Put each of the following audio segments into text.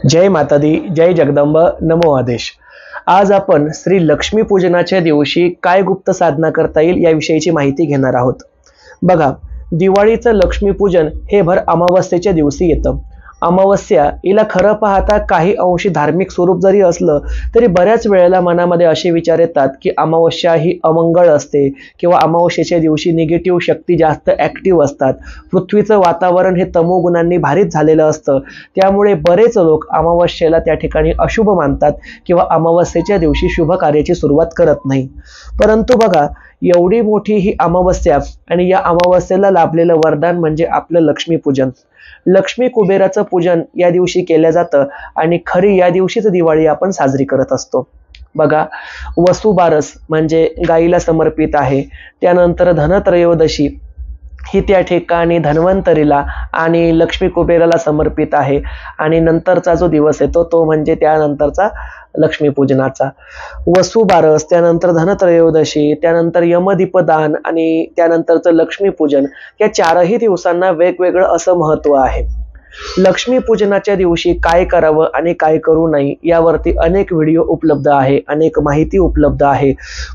जय माता दी, जय जगदंब, नमो आदेश। आज आपण श्री लक्ष्मी पूजनाच्या दिवशी काय गुप्त साधना करता येईल याविषयीची माहिती घेणार आहोत। बघा, दिवाळीचं लक्ष्मीपूजन हे भर अमावस्येच्या दिवशी येतं। अमावस्या हिला खरं पाहता काही अंशी धार्मिक स्वरूप जरी असलं तरी बऱ्याच वेळेला मनामध्ये असे विचार येतात की अमावस्या ही अमंगळ असते किंवा अमावस्येच्या दिवशी निगेटिव्ह शक्ती जास्त ऍक्टिव्ह असतात। पृथ्वीचं वातावरण हे तमोगुणांनी भारित झालेलं असतं, त्यामुळे बरेच लोक अमावस्येला त्या ठिकाणी अशुभ मानतात किंवा अमावस्येच्या दिवशी शुभ कार्याची सुरुवात करत नाही। परंतु बघा, एवढी मोठी ही अमावस्या आणि या अमावस्येला लाभलेलं वरदान म्हणजे आपलं लक्ष्मीपूजन। लक्ष्मी कुबेराचं पूजन या दिवशी केलं जातं आणि खरी या दिवशीच दिवाळी आपण साजरी करत असतो। बघा, वसुबारस म्हणजे गाईला समर्पित आहे। त्यानंतर धनत्रयोदशी ही त्या ठिकाणी धन्वंतरीला आणि लक्ष्मी कुबेराला समर्पित आहे आणि नंतरचा जो दिवस येतो तो म्हणजे त्यानंतरचा लक्ष्मीपूजनाचा। वसुबारस, त्यानंतर धनत्रयोदशी, त्यानंतर यमदीपदान आणि त्यानंतरचं लक्ष्मीपूजन, या चारही दिवसांना वेगवेगळं असं महत्त्व आहे। लक्ष्मीपूजनाच्या दिवशी काय करावं आणि काय करू नये यावरती अनेक व्हिडिओ उपलब्ध आहे, अनेक माहिती उपलब्ध आहे।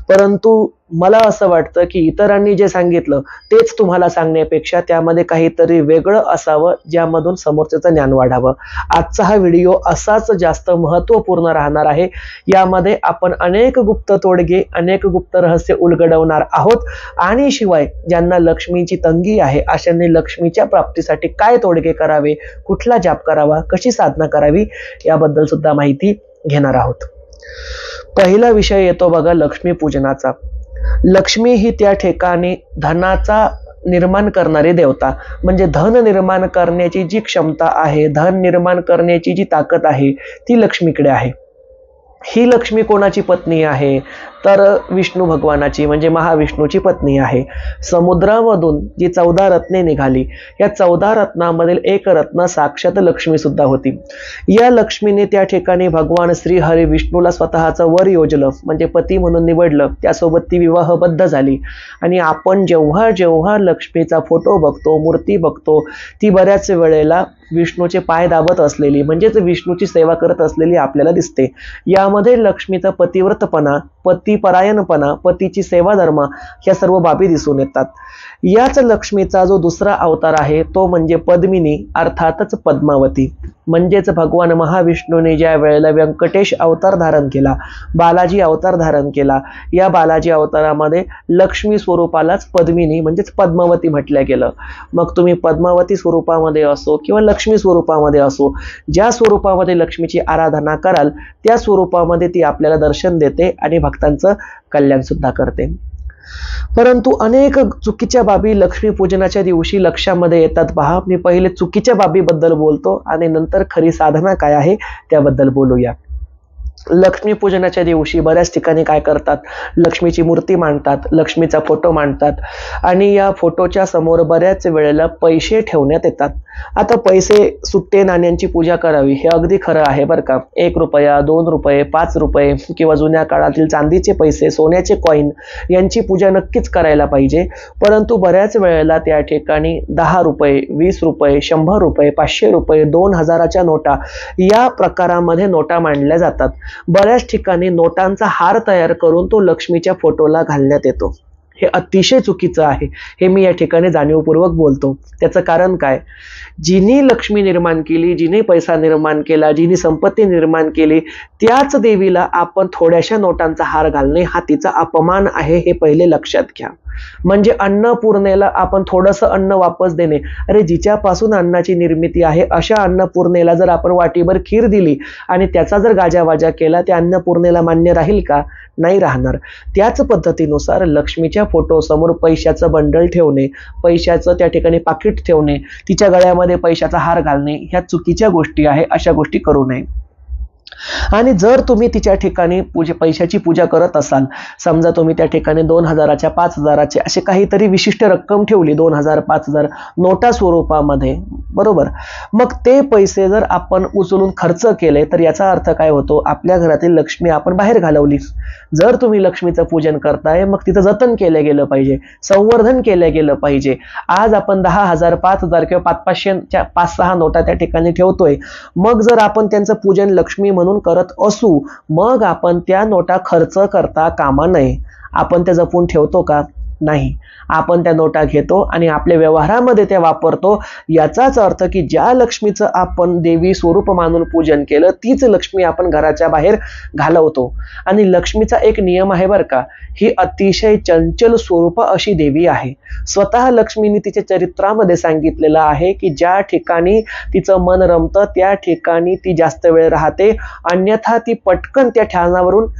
परंतु मला असं वाटतं की इतरांनी जे सांगितलं तेच तुम्हाला सांगण्यापेक्षा त्यामध्ये काहीतरी वेगळं असावं ज्यामधून समोरच्याचं ज्ञान वाढावं। आजचा हा व्हिडिओ असाच जास्त महत्त्वपूर्ण राहणार आहे। यामध्ये आपण अनेक गुप्त तोडगे, अनेक गुप्त रहस्य उलगडवणार आहोत आणि शिवाय ज्यांना लक्ष्मीची तंगी आहे अशांनी लक्ष्मीच्या प्राप्तीसाठी काय तोडगे करावे, कुठला जाप करावा, कशी साधना करावी याबद्दल सुद्धा माहिती घेणार आहोत। पहिला विषय येतो बघा लक्ष्मीपूजनाचा। लक्ष्मी ही त्या ठिकाणी धनाचा निर्माण करणारी देवता, म्हणजे धन निर्माण करण्याची जी क्षमता आहे, धन निर्माण करण्याची जी ताकद आहे ती लक्ष्मीकडे आहे। ही लक्ष्मी कोणाची पत्नी आहे तर विष्णू भगवानाची, म्हणजे महाविष्णूची पत्नी आहे। समुद्रामधून जी 14 रत्ने निघाली, या 14 रत्नामधील एक रत्न साक्षात लक्ष्मी सुद्धा होती। या लक्ष्मीने त्या ठिकाणी भगवान श्री हरी विष्णूला स्वतःचं वर योजलं, म्हणजे पती म्हणून निवडलं, त्यासोबत ती विवाहबद्ध झाली। आणि आपण जेव्हा जेव्हा लक्ष्मीचा फोटो बघतो, मूर्ती बघतो, ती बऱ्याच वेळेला विष्णूचे पाय दाबत असलेली, म्हणजेच विष्णूची सेवा करत असलेली आपल्याला दिसते। यामध्ये लक्ष्मीचा पतिव्रतपणा, पतिपरायणपणा, पतीची सेवा धर्म ह्या सर्व बाबी दिसून येतात। याच लक्ष्मीचा जो दुसरा अवतार आहे तो म्हणजे पद्मिनी, अर्थातच पद्मावती। म्हणजेच भगवान महाविष्णूने ज्या वेळेला व्यंकटेश अवतार धारण केला, बालाजी अवतार धारण केला, या बालाजी अवतारामध्ये लक्ष्मी स्वरूपालाच पद्मिनी म्हणजेच पद्मावती म्हटलं गेलं। मग तुम्ही पद्मावती स्वरूपामध्ये असो किंवा लक्ष्मी स्वरूपामध्ये असो, ज्या स्वरूपामध्ये लक्ष्मीची आराधना कराल त्या स्वरूपामध्ये ती आपल्याला दर्शन देते आणि भक्तांचं कल्याण सुद्धा करते। परंतु अनेक चुकीच्या बाबी लक्ष्मी पूजनाच्या दिवशी लक्षामध्ये येतात। पहा, मी पहिले चुकीच्या बाबीबद्दल बोलतो आणि नंतर खरी साधना काय आहे त्याबद्दल बोलूया। लक्ष्मी पूजनाच्या दिवशी बऱ्याच ठिकाणी काय करतात, लक्ष्मीची मूर्ती मांडतात, लक्ष्मीचा फोटो मांडतात आणि या फोटोच्या समोर बऱ्याच वेळेला पैसे ठेवण्यात येतात। आता पैसे, सुट्टे नाण्यांची पूजा करावी हे अगदी खरं आहे बरं का। 1 रुपया, 2 रुपये, 5 रुपये किंवा जुन्या काळातील चांदीचे पैसे, सोन्याचे कॉईन यांची पूजा नक्कीच करायला पाहिजे। परंतु बऱ्याच वेळेला त्या ठिकाणी 10 रुपये, 20 रुपये, 100 रुपये, 500 रुपये, 2000च्या नोटा या प्रकारामध्ये नोटा मांडल्या जातात। बऱ्याच ठिकाणी नोटांचा हार तयार करून तो लक्ष्मीच्या फोटोला घालण्यात येतो। हे अतिशय चुकीचं आहे, हे मी या ठिकाणी जाणीवपूर्वक बोलतो। त्याचं कारण काय, जिनी लक्ष्मी निर्माण केली, जिने पैसा निर्माण केला, जिने संपत्ती निर्माण केली, त्याच देवीला आपण थोड्याशा नोटांचा हार घालणे हा तिचा अपमान आहे, हे पहिले लक्षात घ्या। म्हणजे अन्नपूर्णेला आपण थोडंसं अन्न वापस देणे, अरे जिच्यापासून अन्नाची निर्मिती आहे अशा अन्नपूर्णेला जर आपण वाटीभर खीर दिली आणि त्याचा जर गाजावाजा केला, त्या अन्नपूर्णेला मान्य राहील का? नाही राहणार। त्याच पद्धतीनुसार लक्ष्मीच्या फोटो समोर पैशाचं बंडल ठेवणे, पैशाचं त्या ठिकाणी पाकिट ठेवणे, तिच्या गळ्यामध्ये पैशाचा हार घालणे ह्या चुकीच्या गोष्टी आहे, अशा गोष्टी करू नये। आणि जर तुम्ही तिच्या ठिकाणी पैशाची पूजा करत असाल, समजा तुम्ही त्या ठिकाणी 2000च्या 5000चे असे काहीतरी विशिष्ट रक्कम ठेवली, 2000 5000 नोटा स्वरूपामध्ये, बरोबर, मग ते पैसे जर आपण उचलून खर्च केले तर याचा अर्थ काय होतो, आपल्या घरातील लक्ष्मी आपण बाहेर घालवली. जर तुम्ही लक्ष्मीचं पूजन करताय मग तिथं जतन केलं गेलं पाहिजे, संवर्धन केलं गेलं पाहिजे. आज आपण 10,000 5000 किंवा 500च्या 5-6 नोटा त्या ठिकाणी ठेवतोय, मग जर आपण त्यांचं पूजन लक्ष्मी म्हणून करत असू, मग आपण त्या नोटा खर्च करता कामा नये. आपण त्या जपून ठेवतो का? नाही. आपण त्या नोटा घेतो आणि आपल्या व्यवहारामध्ये त्या वापरतो. याचाच अर्थ की ज्या लक्ष्मीचं आपण देवी स्वरूप मानून पूजन केलं तीच लक्ष्मी आपण घराच्या बाहेर घालवतो. आणि लक्ष्मीचा एक नियम आहे बरं का, ही अतिशय चंचल स्वरूप अशी देवी आहे. स्वतः लक्ष्मीने तिच्या चरित्रामध्ये सांगितलेलं आहे की ज्या ठिकाणी तिचं मन रमतं त्या ठिकाणी ती जास्त वेळ राहते, अन्यथा ती पटकन त्या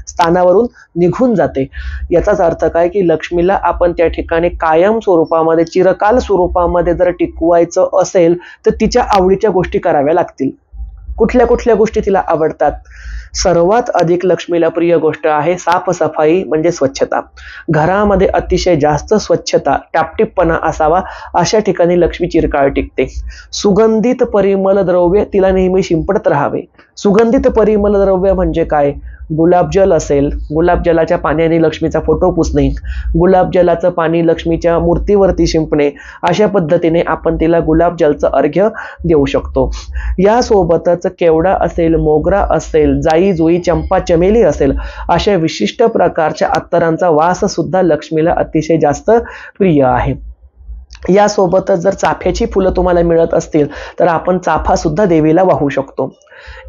स्थानावरून निघून जाते. याचाच अर्थ काय की लक्ष्मीला आपण त्या ठिकाणी कायम स्वरूपामध्ये, चिरकाल स्वरूपामध्ये जर टिकवायचं असेल तर तिच्या आवडीच्या गोष्टी कराव्या लागतील. कुठल्या कुठल्या गोष्टी तिला आवडतात? सर्वात अधिक लक्ष्मीला प्रिय गोष्ट आहे साफसफाई, म्हणजे स्वच्छता. घरामध्ये अतिशय जास्त स्वच्छता, टापटीपणा असावा, अशा ठिकाणी लक्ष्मी चिरकाळ टिकते. सुगंधित परिमल द्रव्य तिला नेहमी शिंपडत राहावे. सुगंधित परिमल द्रव्य म्हणजे काय? गुलाबजल असेल, गुलाबजलाच्या पाण्याने लक्ष्मीचा फोटो पुसणे, गुलाबजलाचं पाणी लक्ष्मीच्या मूर्तीवरती शिंपणे, अशा पद्धतीने आपण तिला गुलाबजलचं अर्घ्य देऊ शकतो. यासोबतच केवडा असेल, मोगरा असेल, जाई जुई, चंपा चमेली असेल, अशा विशिष्ट प्रकारच्या अत्तरांचा वास सुद्धा लक्ष्मीला अतिशय जास्त प्रिय आहे. यासोबतच जर चाफ्याची फुलं तुम्हाला मिळत असतील तर आपण चाफा सुद्धा देवीला वाहू शकतो.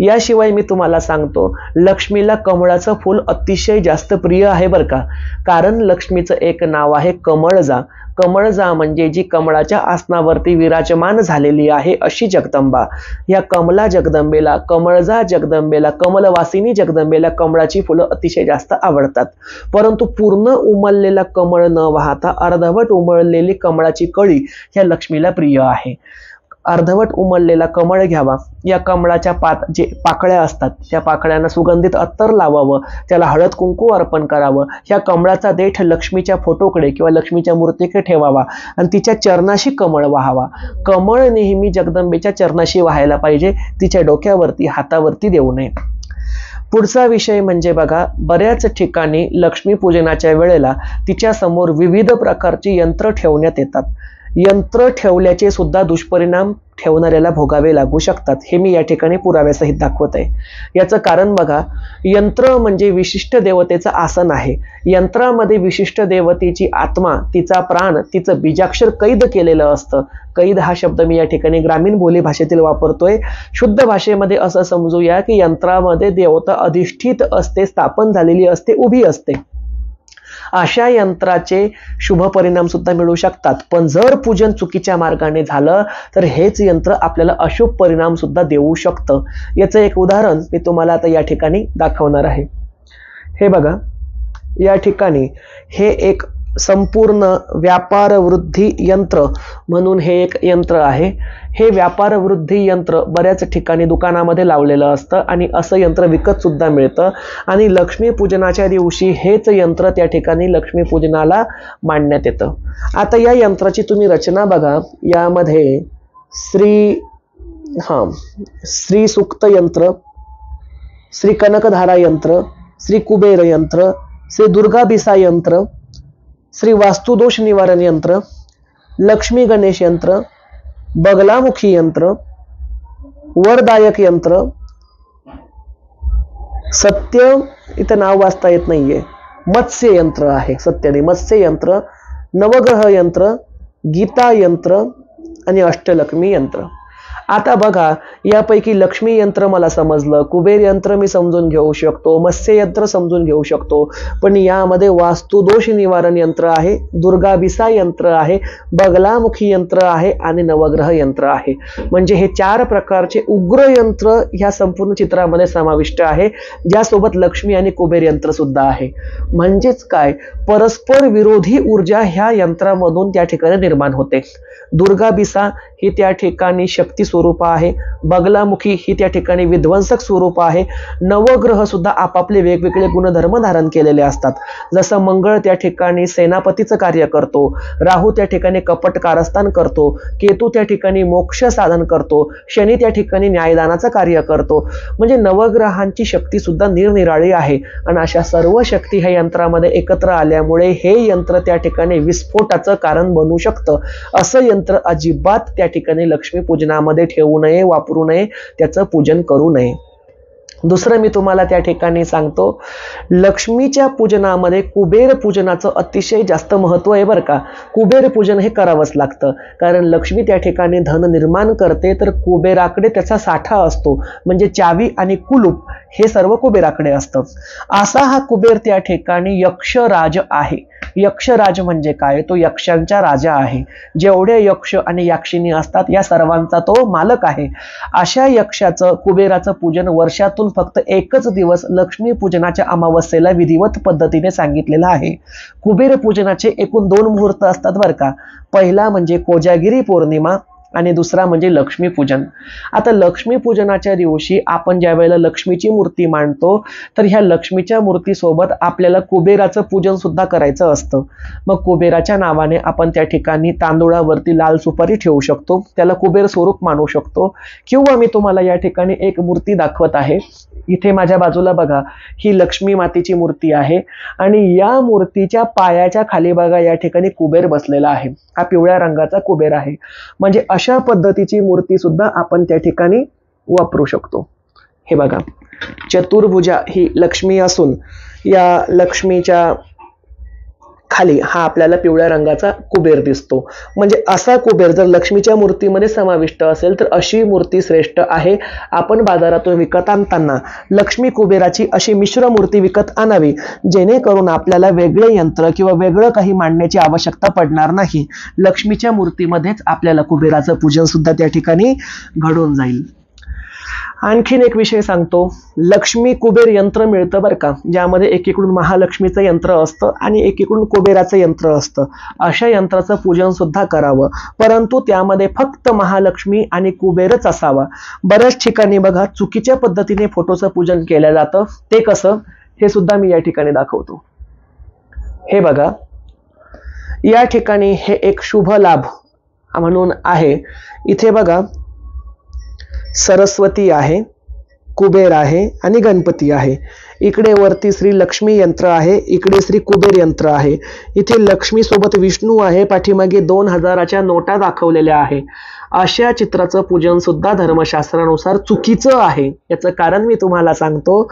याशिवाय मी तुम्हाला सांगतो, लक्ष्मीला कमळाचं फूल अतिशय जास्त प्रिय आहे बरं का. कारण लक्ष्मीचं एक नाव आहे कमळजा. कमळजा म्हणजे जी कमळाच्या आसनावरती विराजमान झालेली आहे अशी जगदंबा. या कमला जगदंबेला, कमळजा जगदंबेला, कमलवासिनी जगदंबेला कमळाची फुलं अतिशय जास्त आवडतात. परंतु पूर्ण उमललेला कमळ न वाहता अर्धवट उमललेली कमळाची कळी ह्या लक्ष्मीला प्रिय आहे. अर्धवट उमललेला कमळ घ्यावा, या कमळाच्या जे पाकळ्या असतात त्या पाकळ्यांना सुगंधित अत्तर लावावं, त्याला हळद कुंकू अर्पण करावं, ह्या कमळाचा देठ लक्ष्मीच्या फोटोकडे किंवा लक्ष्मीच्या मूर्तीकडे ठेवावा आणि तिच्या चरणाशी कमळ वाहावा. कमळ नेहमी जगदंबेच्या चरणाशी वाहायला पाहिजे, तिच्या डोक्यावरती, हातावरती देऊ नये. पुढचा विषय म्हणजे बघा, बऱ्याच ठिकाणी लक्ष्मी पूजनाच्या वेळेला तिच्या समोर विविध प्रकारची यंत्र ठेवण्यात येतात. यंत्र ठेवल्याचे सुद्धा दुष्परिणाम ठेवणाऱ्याला भोगावे लागू शकतात. हे मी या ठिकाणी पुराव्यासहित दाखवत आहे. याचं कारण बघा, यंत्र म्हणजे विशिष्ट देवतेचं आसन आहे. यंत्रामध्ये विशिष्ट देवतेची आत्मा, तिचा प्राण, तिचं बीजाक्षर कैद केलेलं असतं. कैद हा शब्द मी या ठिकाणी ग्रामीण बोली भाषेतील वापरतोय. शुद्ध भाषेमध्ये असं समजूया की यंत्रामध्ये देवता अधिष्ठित असते, स्थापन झालेली असते, उभी असते. अशा यंत्राचे शुभ परिणाम सुद्धा मिळू शकतात. पण जर पूजन चुकीच्या मार्गाने झालं तर हेच यंत्र आपल्याला अशुभ परिणाम सुद्धा देऊ शकतं. याचं एक उदाहरण मी तुम्हाला आता या ठिकाणी दाखवणार आहे. हे बघा, या ठिकाणी हे एक संपूर्ण व्यापार वृद्धी यंत्र म्हणून हे एक यंत्र आहे. हे व्यापार वृद्धी यंत्र बऱ्याच ठिकाणी दुकानामध्ये लावलेलं असतं आणि असं यंत्र विकत सुद्धा मिळतं. आणि लक्ष्मी पूजनाच्या दिवशी हेच यंत्र त्या ठिकाणी लक्ष्मी पूजनाला मांडण्यात येतं. आता या यंत्राची तुम्ही रचना बघा. यामध्ये श्री सूक्त यंत्र, श्री कनकधारा यंत्र, श्री कुबेर यंत्र, श्री दुर्गाबिसा यंत्र, श्री वास्तुदोष निवारण यंत्र, लक्ष्मी गणेश यंत्र, बगलामुखी यंत्र, वरदायक यंत्र, सत्य, इथं नाव वाचता येत नाहीये, मत्स्य यंत्र आहे, सत्य नाही, मत्स्य यंत्र, नवग्रह यंत्र, गीता यंत्र आणि अष्टलक्ष्मी यंत्र. आता बघा, यापैकी लक्ष्मी यंत्र मला समजलं, कुबेर यंत्र मी समजून घेऊ शकतो, मत्स्य यंत्र समजून घेऊ शकतो, पण यामध्ये वास्तुदोष निवारण यंत्र आहे, दुर्गाबिसा यंत्र आहे, बगलामुखी यंत्र आहे आणि नवग्रह यंत्र आहे. म्हणजे हे 4 प्रकारचे उग्र यंत्र ह्या संपूर्ण चित्रामध्ये समाविष्ट आहे, ज्यासोबत लक्ष्मी आणि कुबेर यंत्र सुद्धा आहे. म्हणजेच काय, परस्पर विरोधी ऊर्जा ह्या यंत्रामधून त्या ठिकाणी निर्माण होते. दुर्गाबिसा ही त्या ठिकाणी शक्ती स्वरूप आहे, बगलामुखी ही त्या ठिकाणी विध्वंसक स्वरूप आहे. नवग्रह सुद्धा आपापले वेगवेगळे गुणधर्म धारण केलेले असतात. जसं मंगळ त्या ठिकाणी सेनापतीचं कार्य करतो, राहू त्या ठिकाणी कपट कारस्थान करतो, केतू त्या ठिकाणी मोक्ष साधन करतो, शनी त्या ठिकाणी न्यायदानाचं कार्य करतो. म्हणजे नवग्रहांची शक्ती सुद्धा निरनिराळी आहे आणि अशा सर्व शक्ती ह्या यंत्रामध्ये एकत्र आल्यामुळे हे यंत्र त्या ठिकाणी विस्फोटाचं कारण बनू शकतं. असं यंत्र अजिबात त्या ठिकाणी लक्ष्मी पूजनामध्ये ठेवू नये, वापरू नये, त्याचं पूजन करू नये. दुसरं मी तुम्हाला त्या ठिकाणी सांगतो, लक्ष्मीच्या पूजनामध्ये कुबेर पूजनाचं अतिशय जास्त महत्त्व आहे बरं का. कुबेर पूजन हे करावंच लागतं, कारण लक्ष्मी त्या ठिकाणी धन निर्माण करते, तर कुबेराकडे त्याचा साठा असतो. म्हणजे चावी आणि कुलूप हे सर्व कुबेराकडे असतं. असा हा कुबेर त्या ठिकाणी यक्षराज आहे. यक्षराज म्हणजे काय? तो यक्षांचा राजा आहे. जेवढे यक्ष आणि यक्षिणी असतात या सर्वांचा तो मालक आहे. अशा यक्षाचं कुबेराचं पूजन वर्षातून फक्त एकच दिवस लक्ष्मी पूजनाच्या अमावस्येला विधिवत पद्धतीने सांगितलेलं आहे. कुबेर पूजनाचे एकूण 2 मुहूर्त असतात बरं का. पहिला म्हणजे कोजागिरी पौर्णिमा आणि दुसरा म्हणजे लक्ष्मीपूजन. आता लक्ष्मीपूजनाच्या दिवशी आपण ज्या वेळेला लक्ष्मीची मूर्ती मांडतो, तर ह्या लक्ष्मीच्या मूर्तीसोबत आपल्याला कुबेराचं पूजन सुद्धा करायचं असतं. मग कुबेराच्या नावाने आपण त्या ठिकाणी तांदूळावरती लाल सुपारी ठेवू शकतो, त्याला कुबेर स्वरूप मानू शकतो. किंवा मी तुम्हाला या ठिकाणी एक मूर्ती दाखवत आहे. इथे माझ्या बाजूला बघा, ही लक्ष्मी मातेची मूर्ती आहे आणि या मूर्तीच्या पायाच्या खाली बघा या ठिकाणी कुबेर बसलेला आहे. हा पिवळ्या रंगाचा कुबेर आहे. म्हणजे अशा पद्धतीची मूर्ती सुद्धा आपण त्या ठिकाणी वापरू शकतो. हे बघा, चतुर्भुजा ही लक्ष्मी असून या लक्ष्मीच्या खाली हा आपल्याला पिवळ्या रंगाचा कुबेर दिसतो. म्हणजे असा कुबेर जर लक्ष्मीच्या मूर्तीमध्ये समाविष्ट असेल तर अशी मूर्ती श्रेष्ठ आहे. आपण बाजारातून विकत आणताना लक्ष्मी कुबेराची अशी मिश्र मूर्ती विकत आणावी, जेणेकरून आपल्याला वेगळे यंत्र किंवा वेगळं काही मांडण्याची आवश्यकता पडणार नाही. लक्ष्मीच्या मूर्तीमध्येच आपल्याला कुबेराचं पूजन सुद्धा त्या ठिकाणी घडून जाईल. आणखीन एक विषय सांगतो, लक्ष्मी कुबेर यंत्र मिळतं बरं का, ज्यामध्ये एकीकडून महालक्ष्मीचं यंत्र असतं आणि एकीकडून कुबेराचं यंत्र असतं. अशा यंत्राचं पूजन सुद्धा करावं, परंतु त्यामध्ये फक्त महालक्ष्मी आणि कुबेरच असावा. बऱ्याच ठिकाणी बघा चुकीच्या पद्धतीने फोटोचं पूजन केलं जातं. ते कसं हे सुद्धा मी या ठिकाणी दाखवतो. हे बघा, या ठिकाणी हे एक शुभ लाभ म्हणून आहे. इथे बघा सरस्वती आहे, कुबेर आहे आणि गणपती आहे. इकडे वरती श्री लक्ष्मी यंत्र आहे, इकडे श्री कुबेर यंत्र आहे. इथे लक्ष्मी सोबत विष्णू आहे, पाठीमागे 2000च्या नोटा दाखवलेल्या आहे. अशा चित्राचं पूजन सुद्धा धर्मशास्त्रानुसार चुकीचं आहे. याचं कारण मी तुम्हाला सांगतो.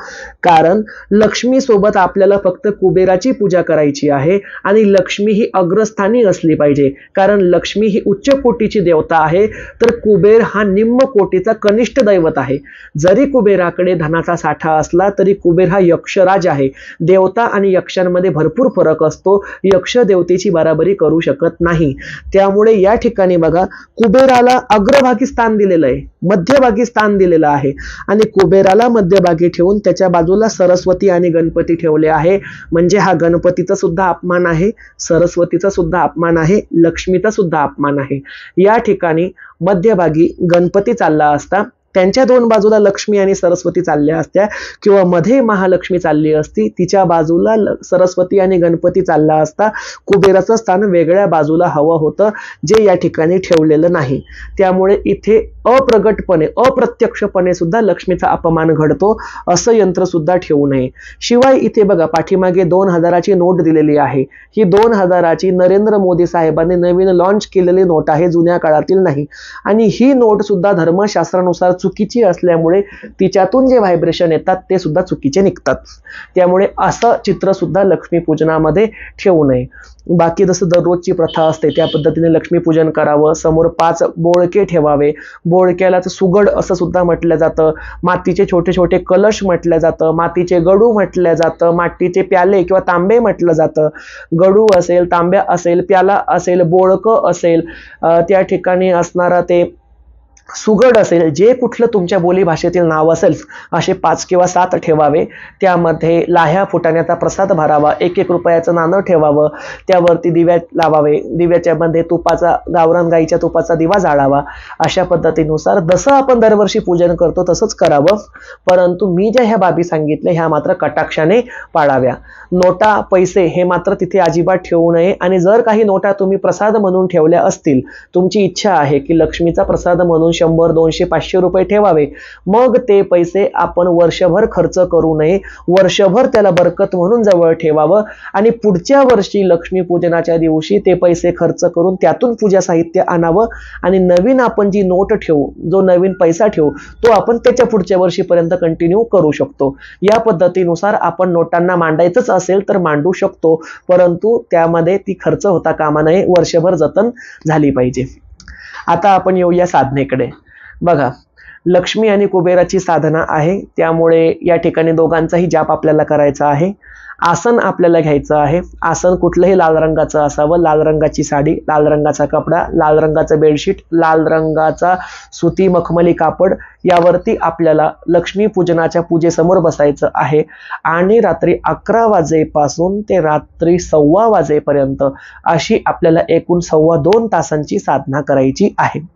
कारण लक्ष्मी सोबत आपल्याला फक्त कुबेराची पूजा करायची आहे आणि लक्ष्मी ही अग्रस्थानी असली पाहिजे. कारण लक्ष्मी ही उच्च कोटीची देवता आहे, तर कुबेर हा निम्न कोटीचा कनिष्ठ दैवत आहे. जरी कुबेराकडे धनाचा साठा असला तरी कुबेर हा यक्षराज आहे. देवता आणि यक्षांमध्ये भरपूर फरक असतो. यक्ष देवतेची बराबरी करू शकत नाही. त्यामुळे या ठिकाणी बघा, कुबेराला अग्रभागी स्थान दिलेलं आहे, मध्यभागी स्थान दिलेलं आहे आणि कुबेराला मध्यभागी ठेवून त्याच्या बाजूला सरस्वती आणि गणपती ठेवले आहे. म्हणजे हा गणपतीचा सुद्धा अपमान आहे, सरस्वतीचा सुद्धा अपमान आहे, लक्ष्मीचा सुद्धा अपमान आहे. या ठिकाणी मध्यभागी गणपती चालला असता, त्यांच्या 2 बाजूला लक्ष्मी आणि सरस्वती चालल्या असत्या, किंवा मध्ये महालक्ष्मी चालली असती, तिच्या बाजूला सरस्वती आणि गणपती चालला असता. कुबेराचं स्थान वेगळ्या बाजूला हवं होतं, जे या ठिकाणी ठेवलेलं नाही. त्यामुळे इथे अप्रगटपणे अप्रत्यक्षपणे सुद्धा लक्ष्मीचा अपमान घडतो. असं यंत्र सुद्धा ठेवू नये. शिवाय इथे बघा पाठीमागे 2000ची नोट दिलेली आहे. ही 2000ची नरेंद्र मोदी साहेबांनी नवीन लॉन्च केलेली नोट आहे, जुन्या काळातील नाही. आणि ही नोट सुद्धा धर्मशास्त्रानुसार चुकीची असल्यामुळे तिच्यातून जे व्हायब्रेशन येतात ते सुद्धा चुकीचे निघतात. त्यामुळे असं चित्र सुद्धा लक्ष्मी पूजनामध्ये ठेवू नये. बाकी जसं दररोजची प्रथा असते त्या पद्धतीने लक्ष्मी पूजन करावं. समोर 5 बोळके ठेवावे. बोळक्याला सुगड असं सुद्धा म्हटलं जातं. मातीचे छोटे छोटे कलश म्हटलं जातं, मातीचे गडू म्हटलं जातं, मातीचे प्याले किंवा तांबे म्हटलं जातं. गडू असेल, तांब्या असेल, प्याला असेल, बोळकं असेल, त्या ठिकाणी असणारा ते सुगड असेल, जे कुठलं तुमच्या बोलीभाषेतील नाव असेल असे 5 किंवा 7 ठेवावे. त्यामध्ये लाह्या फुटाण्याचा प्रसाद भरावा, 1-1 रुपयाचं नाणं ठेवावं, त्यावरती दिव्या लावावे, दिव्याच्या मध्ये तुपाचा, गावरान गाईच्या तुपाचा दिवा जाळावा. अशा पद्धतीनुसार जसं आपण दरवर्षी पूजन करतो तसंच करावं. परंतु मी ज्या ह्या बाबी सांगितल्या ह्या मात्र कटाक्षाने पाळाव्या. नोटा, पैसे हे मात्र तिथे अजिबात ठेवू नये. आणि जर काही नोटा तुम्ही प्रसाद म्हणून ठेवल्या असतील, तुमची इच्छा आहे की लक्ष्मीचा प्रसाद म्हणून 100, 200, 500 रुपये ठेवावे, मग ते पैसे आपण वर्षभर खर्च करू नये. वर्षभर त्याला बरकत म्हणून जवळ ठेवावं आणि पुढच्या वर्षी लक्ष्मी पूजनाच्या दिवशी ते पैसे खर्च करून त्यातून पूजा साहित्य आणावं. आणि नवीन आपण जी नोट ठेवू, जो नवीन पैसा ठेवू, तो आपण त्याच्या पुढच्या वर्षीपर्यंत कंटिन्यू करू शकतो. या पद्धतीनुसार आपण नोटांना मांडायचंच असेल तर मांडू शकतो, परंतु त्यामध्ये ती खर्च होता कामा नये, वर्षभर जतन झाली पाहिजे. आता आपण येऊया साधनेकडे. बघा, लक्ष्मी आणि कुबेराची साधना आहे, त्यामुळे या ठिकाणी दोघांचाही जाप आपल्याला करायचा आहे. आसन आपल्याला घ्यायचं आहे. आसन कुठलंही लाल रंगाचं असावं, लाल रंगाची साडी, लाल रंगाचा कपडा, लाल रंगाचं बेडशीट, लाल रंगाचा सुती मखमली कापड, यावरती आपल्याला लक्ष्मी पूजनाच्या पूजेसमोर बसायचं आहे. आणि रात्री 11 वाजेपासून ते रात्री 1:15 वाजेपर्यंत अशी आपल्याला एकूण 2.25 तासांची साधना करायची आहे.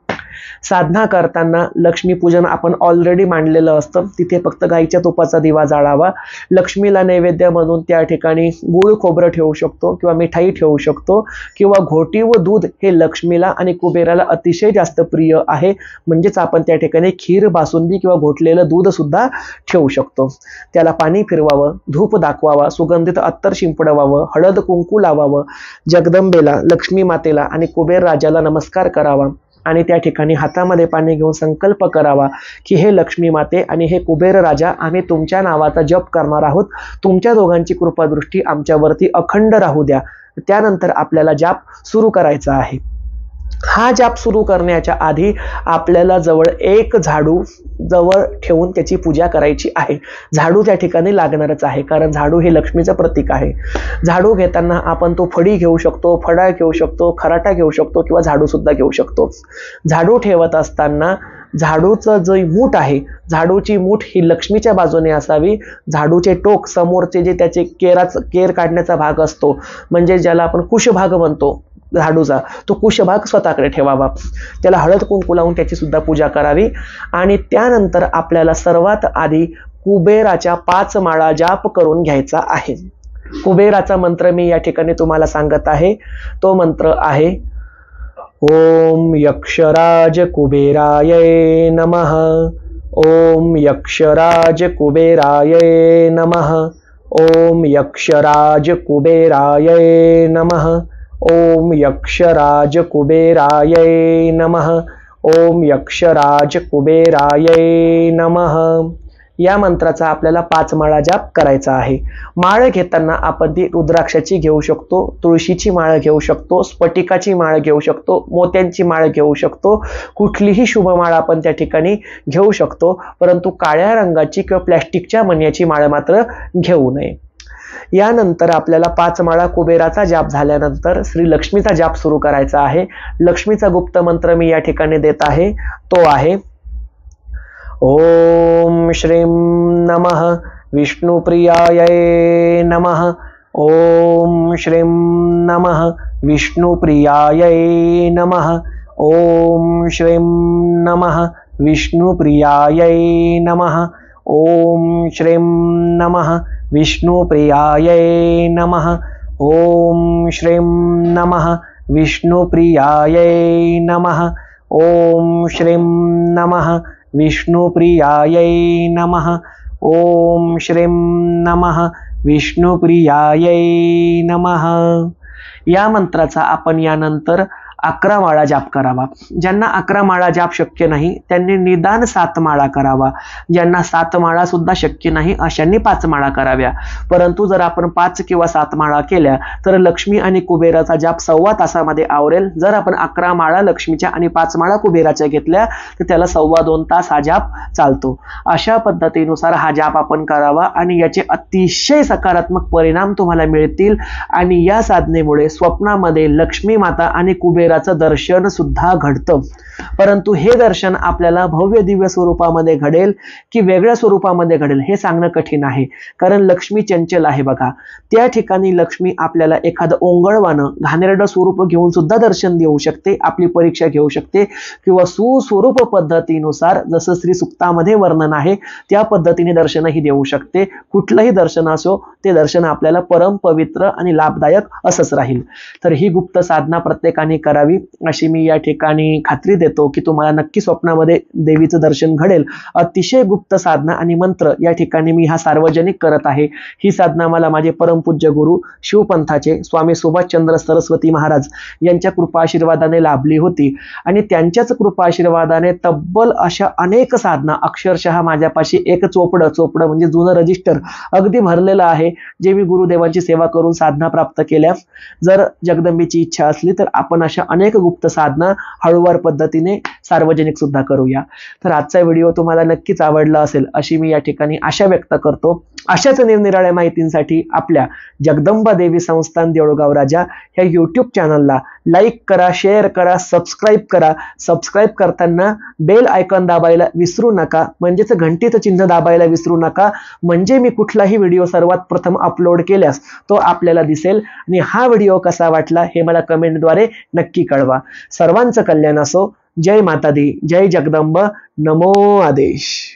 साधना करताना लक्ष्मीपूजन आपण ऑलरेडी मांडलेलं असतं, तिथे फक्त गाईच्या तुपाचा दिवा जाळावा. लक्ष्मीला नैवेद्य म्हणून त्या ठिकाणी गूळ खोबरं ठेवू शकतो किंवा मिठाई ठेवू शकतो, किंवा घोटी व दूध हे लक्ष्मीला आणि कुबेराला अतिशय जास्त प्रिय आहे, म्हणजेच आपण त्या ठिकाणी खीर, बासुंदी किंवा घोटलेलं दूध सुद्धा ठेवू शकतो. त्याला पाणी फिरवावं, धूप दाखवावा, सुगंधित अत्तर शिंपडवावं, हळद कुंकू लावावं, जगदंबेला, लक्ष्मी मातेला आणि कुबेर राजाला नमस्कार करावा. आणि त्या ठिकाणी हातामध्ये पाणी घेऊन संकल्प करावा की हे लक्ष्मी माते आणि हे कुबेर राजा, आम्ही तुमच्या नावाचा जप करणार आहोत, तुमच्या दोघांची कृपादृष्टी आमच्यावरती अखंड राहू द्या. त्यानंतर आपल्याला जाप सुरू करायचा आहे. हा जाप सुरू करण्याच्या आधी आपल्याला जवळ एक झाडू जवळ ठेवून त्याची पूजा करायची आहे. झाडू त्या ठिकाणी लागणारच आहे, कारण झाडू हे लक्ष्मीचं प्रतीक आहे. झाडू घेताना आपण तो फडी घेऊ शकतो, फडा घेऊ शकतो, खराटा घेऊ शकतो किंवा झाडू सुद्धा घेऊ शकतो. झाडू ठेवत असताना झाडूचं जे मूठ आहे, झाडूची मूठ ही लक्ष्मीच्या बाजूने असावी. झाडूचे टोक समोरचे जे त्याचे केर काढण्याचा भाग असतो, म्हणजे ज्याला आपण कुशभाग म्हणतो झाडूचा, तो कुशभाग स्वतःकडे ठेवावा. त्याला हळद कुंकू लावून त्याची सुद्धा पूजा करावी. आणि त्यानंतर आपल्याला सर्वात आधी कुबेराच्या 5 माळा जाप करून घ्यायचा आहे. कुबेराचा मंत्र मी या ठिकाणी तुम्हाला सांगत आहे. तो मंत्र आहे ओम यक्षराज कुबेराय नमः. ओम यक्षराज कुबेराय नमः. ओम यक्षराज कुबेराय नमः. ओम यक्षराज कुबेराय नमः. ओम यक्षराज कुबेराय नमः. या मंत्राचा आपल्याला 5 माळा जाप करायचा आहे. माळ घेताना आपण ती रुद्राक्षाची घेऊ शकतो, तुळशीची माळ घेऊ शकतो, स्फटिकाची माळ घेऊ शकतो, मोत्यांची माळ घेऊ शकतो, कुठलीही शुभ माळ आपण त्या ठिकाणी घेऊ शकतो, परंतु काळ्या रंगाची किंवा प्लॅस्टिकच्या मण्याची माळ मात्र घेऊ नये. यानंतर आपल्याला 5 माळा कुबेराचा जाप झाल्यानंतर श्री लक्ष्मीचा जाप सुरू करायचा आहे. लक्ष्मीचा गुप्त मंत्र मी या ठिकाणी देत आहे. तो आहे ओम श्रीं नमः विष्णुप्रियाय नमः. ओम श्रीं नमः विष्णुप्रियाय नमः. ओम श्रीं नमः विष्णुप्रियाय नमः. ओम श्रीं नमः विष्णुप्रियाय नमः. ओम श्रीं नमः विष्णुप्रियाय नमः. ओम श्रीं नमः विष्णुप्रियाय नमः. ओम श्रीं नमः विष्णुप्रियाय नमः. या मंत्राचा आपण यानंतर 11 माळा जाप करावा. ज्यांना 11 माळा जाप शक्य नाही त्यांनी निदान 7 माळा करावा. ज्यांना 7 माळा सुद्धा शक्य नाही अशांनी 5 माळा कराव्या. परंतु जर आपण 5 किंवा 7 माळा केल्या तर लक्ष्मी आणि कुबेराचा जाप 1.25 तासामध्ये आवरेल. जर आपण 11 माळा लक्ष्मीच्या आणि 5 माळा कुबेराच्या घेतल्या तर त्याला 2.25 तास हा जाप चालतो. अशा पद्धतीनुसार हा जाप आपण करावा आणि याचे अतिशय सकारात्मक परिणाम तुम्हाला मिळतील. आणि या साधनेमुळे स्वप्नामध्ये लक्ष्मी माता आणि कुबेरा दर्शन सुद्धा घडतं. परंतु हे दर्शन आपल्याला भव्य दिव्य स्वरूपामध्ये घडेल की वेगळ्या स्वरूपामध्ये घडेल हे सांगणं कठीण आहे, कारण लक्ष्मी चंचल आहे बघा. त्या ठिकाणी लक्ष्मी आपल्याला एखादं ओंगळवानं घाणेरडं स्वरूप घेऊन सुद्धा दर्शन देऊ शकते, आपली परीक्षा घेऊ शकते, किंवा सुस्वरूप पद्धतीनुसार जसं श्री सुक्तामध्ये वर्णन आहे त्या पद्धतीने दर्शनही देऊ शकते. कुठलंही दर्शन असो ते दर्शन आपल्याला परम पवित्र आणि लाभदायक असंच राहील. तर ही गुप्त साधना प्रत्येकाने करावी अशी मी या ठिकाणी खात्री देतो की तुम्हाला नक्की स्वप्नामध्ये देवीचं दर्शन घडेल. अतिशय गुप्त साधना आणि मंत्र या ठिकाणी मी हा सार्वजनिक करत आहे. ही साधना मला माझे परमपूज्य गुरु शिवपंथाचे स्वामी सुभाषचंद्र सरस्वती महाराज यांच्या कृपा आशीर्वादाने लाभली होती, आणि त्यांच्याच कृपा आशीर्वादाने तब्बल अशा अनेक साधना अक्षरशः माझ्यापाशी एक चोपडं म्हणजे जुनं रजिस्टर अगदी भरलेलं आहे, जे मी गुरुदेवांची सेवा करून साधना प्राप्त केल्यास. जर जगदंबेची इच्छा असली तर आपण अशा अनेक गुप्त साधना हळूवार पद्धतीने सार्वजनिक सुद्धा करूया. तर आजचा व्हिडिओ तुम्हाला नक्कीच आवडला असेल अशी मी या ठिकाणी आशा व्यक्त करतो. अशाच निरनिराळ्या माहितींसाठी आपल्या जगदंबा देवी संस्थान देऊळगाव राजा ह्या YouTube चॅनलला लाईक करा, शेअर करा, सबस्क्राईब करा. सबस्क्राईब करताना बेल आयकॉन दाबायला विसरू नका, म्हणजेच घंटीचं चिन्ह दाबायला विसरू नका, म्हणजे मी कुठलाही व्हिडिओ सर्वात प्रथम अपलोड केल्यास तो आपल्याला दिसेल. आणि हा व्हिडिओ कसा वाटला हे मला कमेंटद्वारे नक्की कळवा. सर्वांचं कल्याण असो. जय माता दी, जय जगदंबा, नमो आदेश.